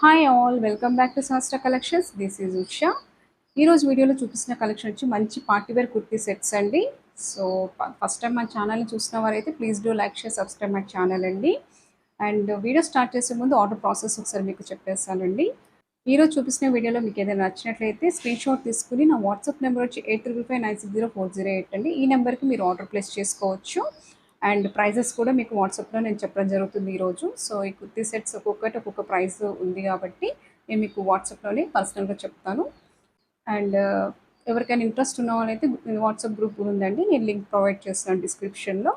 Hi all welcome back to Sahasra collections. This is Usha. ఈరోజు వీడియోలో చూపిస్తున్న కలెక్షన్ వచ్చి మంచి పార్టీవేర్ కుర్తీ సెట్స్ అండి. సో ఫస్ట్ టైం మన ఛానల్ని చూసిన వారైతే please do like share subscribe my channel అండి. అండ్ వీడియో స్టార్ట్ చేసే ముందు ఆర్డర్ ప్రాసెస్ ఒకసారి మీకు చెప్పేస్తానండి. ఈరోజు చూపిస్తున్న వీడియోలో మీకు ఏదైనా నచ్చినట్లయితే స్క్రీన్ షాట్ తీసుకుని నా వాట్సాప్ నెంబర్ వచ్చి 8559604008 అండి. ఈ నెంబర్కి మీరు ఆర్డర్ ప్లేస్ చేసుకోవచ్చు. అండ్ ప్రైజెస్ కూడా మీకు వాట్సాప్లో నేను చెప్పడం జరుగుతుంది ఈరోజు. సో ఈ కుర్తీ సెట్స్ ఒక్కొక్కటి ఒక్కొక్క ప్రైస్ ఉంది కాబట్టి నేను మీకు వాట్సాప్లోనే పర్సనల్గా చెప్తాను. అండ్ ఎవరికైనా ఇంట్రెస్ట్ ఉన్న వాళ్ళైతే వాట్సాప్ గ్రూప్ కూడా ఉందండి, నేను లింక్ ప్రొవైడ్ చేస్తాను డిస్క్రిప్షన్లో.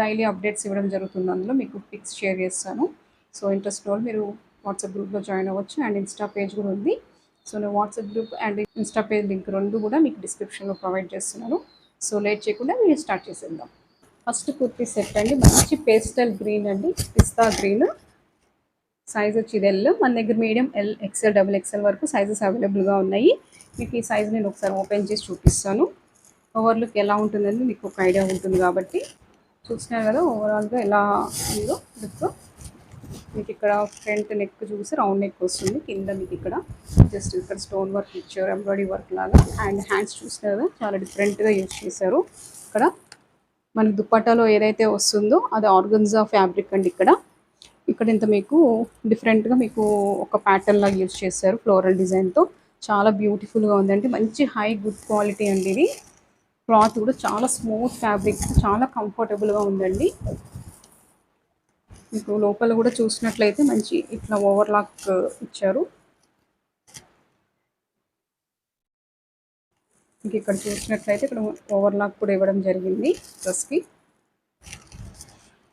డైలీ అప్డేట్స్ ఇవ్వడం జరుగుతుంది, అందులో మీకు పిక్స్ షేర్ చేస్తాను. సో ఇంట్రెస్ట్ వాళ్ళు మీరు వాట్సాప్ గ్రూప్లో జాయిన్ అవ్వచ్చు. అండ్ ఇన్స్టా పేజ్ కూడా ఉంది. సో నేను WhatsApp group and Insta page link రెండు కూడా మీకు డిస్క్రిప్షన్లో ప్రొవైడ్ చేస్తున్నాను. సో లేట్ చేయకుండా వీడియో స్టార్ట్ చేసేద్దాం. ఫస్ట్ కుర్తీ సెట్ అండి, మంచి పేస్టల్ గ్రీన్ అండి, పిస్తా గ్రీన్. సైజ్ వచ్చి ఇది ఎల్, మన దగ్గర medium L, XL, double XL వరకు సైజెస్ అవైలబుల్గా ఉన్నాయి. మీకు ఈ సైజ్ నేను ఒకసారి ఓపెన్ చేసి చూపిస్తాను. ఓవర్లుక్ ఎలా ఉంటుందని మీకు ఒక ఐడియా ఉంటుంది కాబట్టి. చూసినారు కదా ఓవరాల్గా ఎలా ఉందో లుక్. మీకు ఇక్కడ ఫ్రంట్ నెక్ చూసి రౌండ్ నెక్ వస్తుంది, కింద మీకు ఇక్కడ జస్ట్ ఇక్కడ స్టోన్ వర్క్ ఇచ్చారు, ఎంబ్రాయిడరీ వర్క్ లాగా. అండ్ హ్యాండ్స్ చూసినారు కదా చాలా డిఫరెంట్గా యూజ్ చేశారు. ఇక్కడ మనకి దుప్పటాలో ఏదైతే వస్తుందో అది ఆర్గన్జా ఫ్యాబ్రిక్ అండి. ఇక్కడ ఇంత మీకు డిఫరెంట్గా మీకు ఒక ప్యాటర్న్ లాగా యూజ్ చేశారు ఫ్లోరల్ డిజైన్తో. చాలా బ్యూటిఫుల్గా ఉందండి, మంచి హై గుడ్ క్వాలిటీ అండి ఇది. క్లాత్ కూడా చాలా స్మూత్ ఫ్యాబ్రిక్, చాలా కంఫర్టబుల్గా ఉందండి. మీకు లోపల కూడా చూసినట్లయితే మంచి ఇట్లా ఓవర్లాక్ ఇచ్చారు. మీకు ఇక్కడ చూసినట్లయితే ఇక్కడ ఓవర్లాక్ కూడా ఇవ్వడం జరిగింది డ్రెస్కి.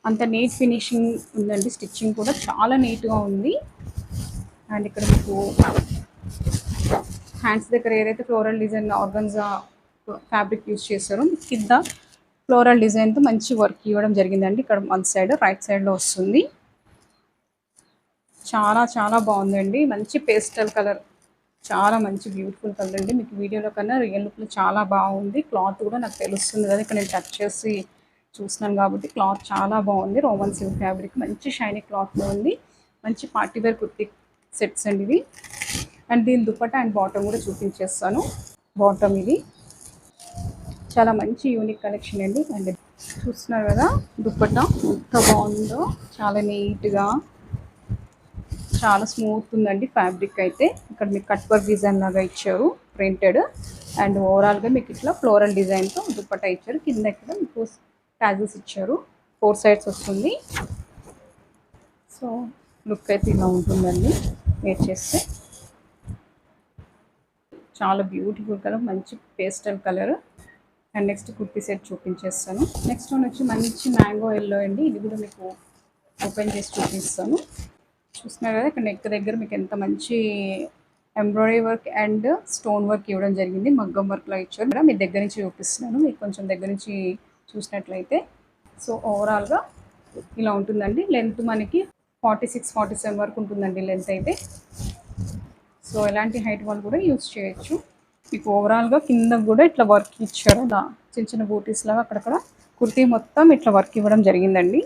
అంత నీట్ ఫినిషింగ్ ఉందండి, స్టిచ్చింగ్ కూడా చాలా నీట్గా ఉంది. అండ్ ఇక్కడ మీకు హ్యాండ్స్ దగ్గర ఏదైతే floral design organza fabric use చేశారో కింద ఫ్లోరల్ డిజైన్తో మంచి వర్క్ ఇవ్వడం జరిగిందండి. ఇక్కడ వన్ సైడ్ రైట్ సైడ్లో వస్తుంది. చాలా చాలా బాగుందండి, మంచి పేస్టల్ కలర్, చాలా మంచి బ్యూటిఫుల్ కలర్ అండి. మీకు వీడియోలో కన్నా రియల్ లుక్లో చాలా బాగుంది. క్లాత్ కూడా నాకు తెలుస్తుంది కదా, ఇక్కడ నేను టచ్ చేసి చూస్తున్నాను కాబట్టి క్లాత్ చాలా బాగుంది. రోమన్ సిల్క్ ఫ్యాబ్రిక్ మంచి షైనీ క్లాత్లో ఉంది. మంచి పార్టీవేర్ కుర్తీ సెట్స్ అండి ఇవి. అండ్ దీని దుపట్టా అండ్ బాటమ్ కూడా చూపించేస్తాను. బాటమ్ ఇది చాలా మంచి యూనిక్ కలెక్షన్ అండి. అండ్ చూస్తున్నారు కదా దుపట్టా ఎంత బాగుందో, చాలా నీట్గా చాలా స్మూత్ ఉందండి ఫ్యాబ్రిక్ అయితే. ఇక్కడ మీకు కట్ వర్క్ డిజైన్ లాగా ఇచ్చారు ప్రింటెడ్. అండ్ ఓవరాల్గా మీకు ఇట్లా ఫ్లోరల్ డిజైన్తో దుపట్టా ఇచ్చారు. కింద ఇక్కడ మీకు ట్యాజెస్ ఇచ్చారు, 4 సైడ్స్ వస్తుంది. సో లుక్ అయితే ఇలా ఉంటుందండి వేర్ చేస్తే. చాలా బ్యూటిఫుల్ కలర్, మంచి pastel colour. And next kurti set చూపించేస్తాను. నెక్స్ట్ వన్ వచ్చి మంచి మ్యాంగో ఎల్లో అండి, ఇది కూడా మీకు ఓపెన్ చేసి చూపిస్తాను. చూస్తున్నారు కదా ఇక్కడ నెక్ దగ్గర మీకు ఎంత మంచి embroidery work and stone work ఇవ్వడం జరిగింది, మగ్గం వర్క్లో ఇచ్చారు. ఇక్కడ మీ దగ్గర నుంచి చూపిస్తున్నాను, మీకు కొంచెం దగ్గర నుంచి చూసినట్లయితే. సో ఓవరాల్గా ఇలా ఉంటుందండి. లెంత్ మనకి 46-47 వరకు ఉంటుందండి లెంత్ అయితే. సో ఎలాంటి హైట్ వాళ్ళు కూడా యూజ్ చేయొచ్చు. మీకు ఓవరాల్గా కింద కూడా ఇట్లా వర్క్ ఇచ్చారు, చిన్న చిన్న బూటీస్ లాగా అక్కడక్కడ కుర్తీ మొత్తం ఇట్లా వర్క్ ఇవ్వడం జరిగిందండి.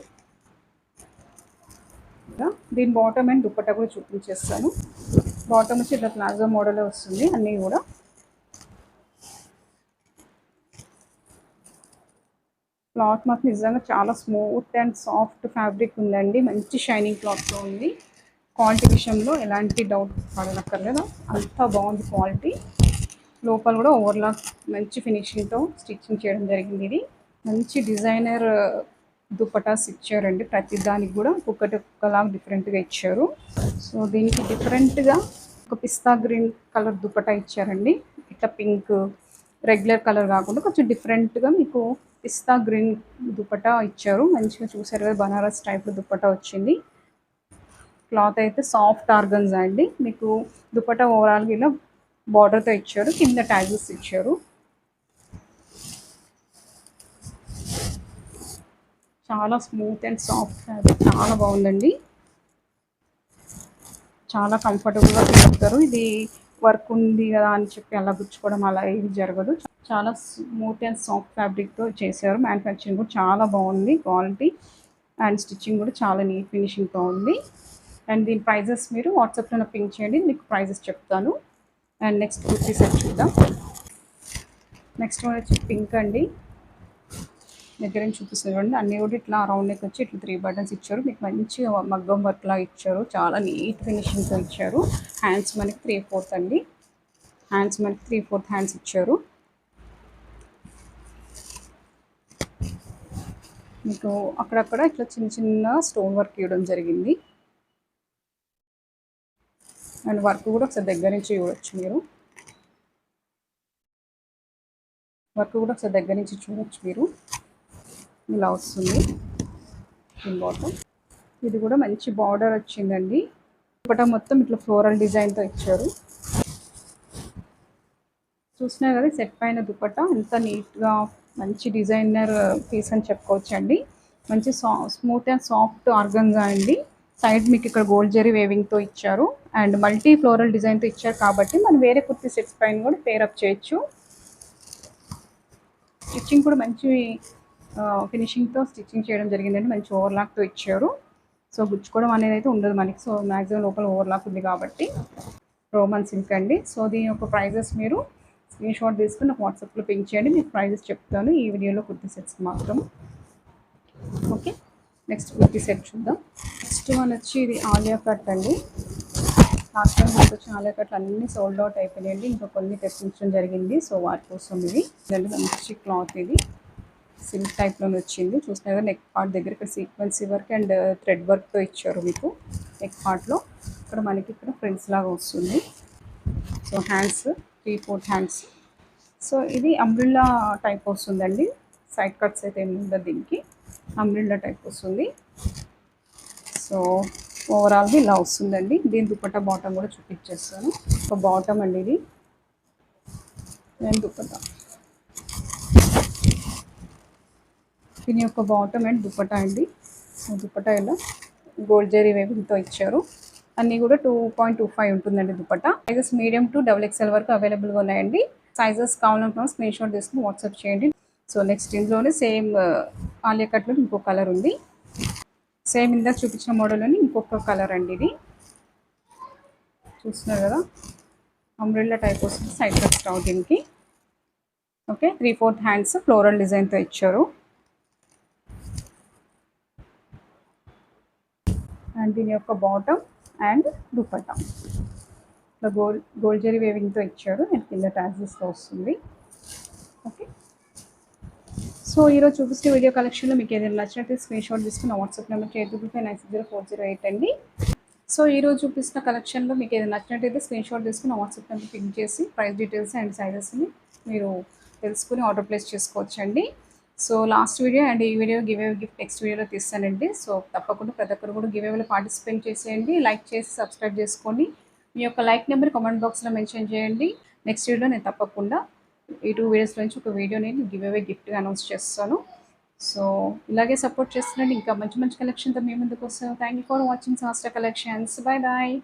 దీని బాటమ్ అండ్ దుపట్టా కూడా చూపించేస్తాను. బాటమ్ వచ్చి ఇట్లా ప్లాజో మోడల్లో వస్తుంది అన్నీ కూడా. క్లాత్ మాత్రం నిజంగా చాలా స్మూత్ అండ్ సాఫ్ట్ ఫ్యాబ్రిక్ ఉందండి, మంచి షైనింగ్ క్లాత్లో ఉంది. క్వాలిటీ విషయంలో ఎలాంటి డౌట్ పడనక్కర్లేదు, అంతా బాగుంది క్వాలిటీ. లోపల కూడా ఓవర్లాక్ మంచి ఫినిషింగ్తో స్టిచ్చింగ్ చేయడం జరిగింది. ఇది మంచి డిజైనర్ దుపటాస్ ఇచ్చారండి, ప్రతి దానికి కూడా ఒక్కొక్కలాగా డిఫరెంట్గా ఇచ్చారు. సో దీనికి డిఫరెంట్గా ఒక పిస్తా గ్రీన్ కలర్ దుపటా ఇచ్చారండి. ఇట్లా పింక్ రెగ్యులర్ కలర్ కాకుండా కొంచెం డిఫరెంట్గా మీకు పిస్తా గ్రీన్ దుపటా ఇచ్చారు. మంచిగా చూసారు కదా, బనారస్ టైప్లో దుపటా వచ్చింది. క్లాత్ అయితే సాఫ్ట్ ఆర్గన్జా అండి. మీకు దుపటా ఓవరాల్గా ఇలా బార్డర్తో ఇచ్చారు, కింద ట్యాజెస్ ఇచ్చారు. చాలా స్మూత్ అండ్ సాఫ్ట్ ఫ్యాబ్రిక్, చాలా బాగుందండి. చాలా కంఫర్టబుల్గా ఫీల్. ఇది వర్క్ ఉంది కదా అని చెప్పి అలా గుచ్చుకోవడం అలా ఏది జరగదు. చాలా స్మూత్ అండ్ సాఫ్ట్ ఫ్యాబ్రిక్తో చేశారు. మ్యానుఫ్యాక్చరింగ్ కూడా చాలా బాగుంది క్వాలిటీ. అండ్ స్టిచ్చింగ్ కూడా చాలా నీట్ ఫినిషింగ్తో ఉంది. అండ్ దీని ప్రైజెస్ మీరు వాట్సాప్లో పింక్ చేయండి, మీకు ప్రైజెస్ చెప్తాను. అండ్ నెక్స్ట్ కుర్తీ సెట్ చూద్దాం. నెక్స్ట్ వన్ వచ్చి పింక్ అండి. దగ్గర నుంచి చూపిస్తుంది చూడండి. అన్నీ కూడా ఇట్లా రౌండ్ నెక్ వచ్చి ఇట్లా 3 బటన్స్ ఇచ్చారు. మీకు మంచి మగ్గం వర్క్ లా ఇచ్చారు. చాలా నీట్ ఫినిషింగ్తో ఇచ్చారు. హ్యాండ్స్ మనకి 3/4 అండి. హ్యాండ్స్ మనకి 3/4 హ్యాండ్స్ ఇచ్చారు. మీకు అక్కడక్కడ ఇట్లా చిన్న చిన్న స్టోన్ వర్క్ ఇవ్వడం జరిగింది. అండ్ వర్క్ కూడా ఒకసారి దగ్గర నుంచి చూడొచ్చు మీరు. వర్క్ కూడా ఒకసారి దగ్గర నుంచి చూడొచ్చు మీరు. ఇలా వస్తుంది బాటమ్. ఇది కూడా మంచి బార్డర్ వచ్చిందండి. దుపట్టా మొత్తం ఇట్లా ఫ్లోరల్ డిజైన్తో ఇచ్చారు. చూసినా కదా సెట్ పైన దుపట్టా ఎంత నీట్గా మంచి డిజైనర్ పీస్ అని చెప్పుకోవచ్చు అండి. మంచి స్మూత్ అండ్ సాఫ్ట్ ఆర్గంజా అండి. సైడ్ మీకు ఇక్కడ గోల్డ్ జరీ వేవింగ్తో ఇచ్చారు. అండ్ మల్టీ ఫ్లోరల్ డిజైన్తో ఇచ్చారు కాబట్టి మనం వేరే కుర్తీ సెట్స్ పైన కూడా పేరప్ చేయొచ్చు. స్టిచ్చింగ్ కూడా మంచి ఫినిషింగ్తో స్టిచ్చింగ్ చేయడం జరిగిందండి. మంచి ఓవర్లాక్తో ఇచ్చారు. సో గుచ్చుకోవడం అనేది అయితే ఉండదు మనకి. సో మ్యాక్సిమం లోపల ఓవర్లాక్ ఉంది కాబట్టి రోమన్ సిల్క్ అండి. సో దీని యొక్క ప్రైజెస్ మీరు స్క్రీన్ షాట్ తీసుకుని నాకు వాట్సాప్లో పింక్ చేయండి, మీకు ప్రైజెస్ చెప్తాను ఈ వీడియోలో కుర్తీ సెట్స్ మాత్రం. ఓకే, నెక్స్ట్ కుర్తీ సెట్ చూద్దాం. నెక్స్ట్ వన్ వచ్చి ఇది ఆలియా కట్ అండి. లాస్ట్ టైం మీకు వచ్చిన ఆలియా కట్లు అన్నీ సోల్డ్ అవుట్ అయిపోయినాయండి. ఇంకా కొన్ని తెప్పించడం జరిగింది. సో వాటి కోసం ఇది మంచి క్లాత్, ఇది సిల్క్ టైప్లో వచ్చింది. చూసినా నెక్ పార్ట్ దగ్గర ఇక్కడ సీక్వెన్సీ వర్క్ అండ్ థ్రెడ్ వర్క్తో ఇచ్చారు మీకు నెక్ పార్ట్లో. ఇక్కడ మనకి ఇక్కడ ఫ్రిల్స్ లాగా వస్తుంది. So hands 3/4 hands. సో ఇది అంబ్రిల్లా టైప్ వస్తుందండి. సైడ్ కట్స్ అయితే ఏమి ఉండదు దీనికి, అంబ్రిల్లా టైప్ వస్తుంది. సో ఓవరాల్గా ఇలా వస్తుందండి. దీని దుపట్టా బాటమ్ కూడా చూపించేస్తాను. ఒక బాటమ్ అండి ఇది. నేను దుపట్టా, దీని యొక్క బాటమ్ అండ్ దుపట్టా అండి. దుపట్టా ఇలా గోల్డ్ జరీ వేవింగ్తో ఇచ్చారు. అన్నీ కూడా 2.25 ఉంటుందండి dupatta. Sizes medium to XXL వరకు అవైలబుల్గా ఉన్నాయండి. సైజెస్ కావాలనుకున్న స్క్రీన్ షాట్ తీసుకుని వాట్సాప్ చేయండి. సో నెక్స్ట్ ఇందులోనే సేమ్ ఆలియా కట్లో ఇంకో కలర్ ఉంది. సేమ్ ఇందాక చూపించిన మోడల్లోని ఇంకొక కలర్ అండి. ఇది చూస్తున్నారు కదా, అంబ్రెల్లా టైప్ వస్తుంది. సైడ్ కట్ స్టౌటింగ్కి. ఓకే, 3/4 హ్యాండ్స్ ఫ్లోరల్ డిజైన్తో ఇచ్చారు. అండ్ దీని యొక్క బాటమ్ అండ్ దుపట్టా ఇట్లా గోల్డ్ జరీ వేవింగ్తో ఇచ్చారు. అండ్ కింద టాజెస్తో వస్తుంది. ఓకే, సో ఈరోజు చూపిస్తే వీడియో కలెక్షన్లో మీకు ఏదైనా నచ్చినట్టు స్క్రీన్ షాట్ తీసుకున్న వాట్సాప్ నెంబర్ 8255960408 అండి. సో ఈరోజు చూపిస్తున్న కలెక్షన్లో మీకు ఏదైనా నచ్చినట్టయితే స్క్రీన్ షాట్ తీసుకుని వాట్సాప్ నెంబర్ పింక్ చేసి ప్రైస్ డీటెయిల్స్ అండ్ సైజెస్ని మీరు తెలుసుకుని ఆర్డర్ ప్లేస్ చేసుకోవచ్చండి. సో లాస్ట్ వీడియో అండ్ ఈ video give away gift next వీడియోలో తీస్తానండి. సో తప్పకుండా ప్రతి ఒక్కరు కూడా గివ్ అవేలో పార్టిసిపేట్ చేసేయండి. లైక్ చేసి సబ్స్క్రైబ్ చేసుకోండి. మీ యొక్క లైక్ నెంబర్ కామెంట్ బాక్స్లో మెన్షన్ చేయండి. నెక్స్ట్ వీడియో నేను తప్పకుండా ఈ 2 వీడియోస్ నుంచి ఒక వీడియో నేను గివ్ అవే గిఫ్ట్గా అనౌన్స్ చేస్తాను. సో ఇలాగే సపోర్ట్ చేస్తున్నాండి. ఇంకా మంచి మంచి కలెక్షన్తో మీ ముందుకు వస్తాను. Thank you for watching Sahasra collections. Bye bye.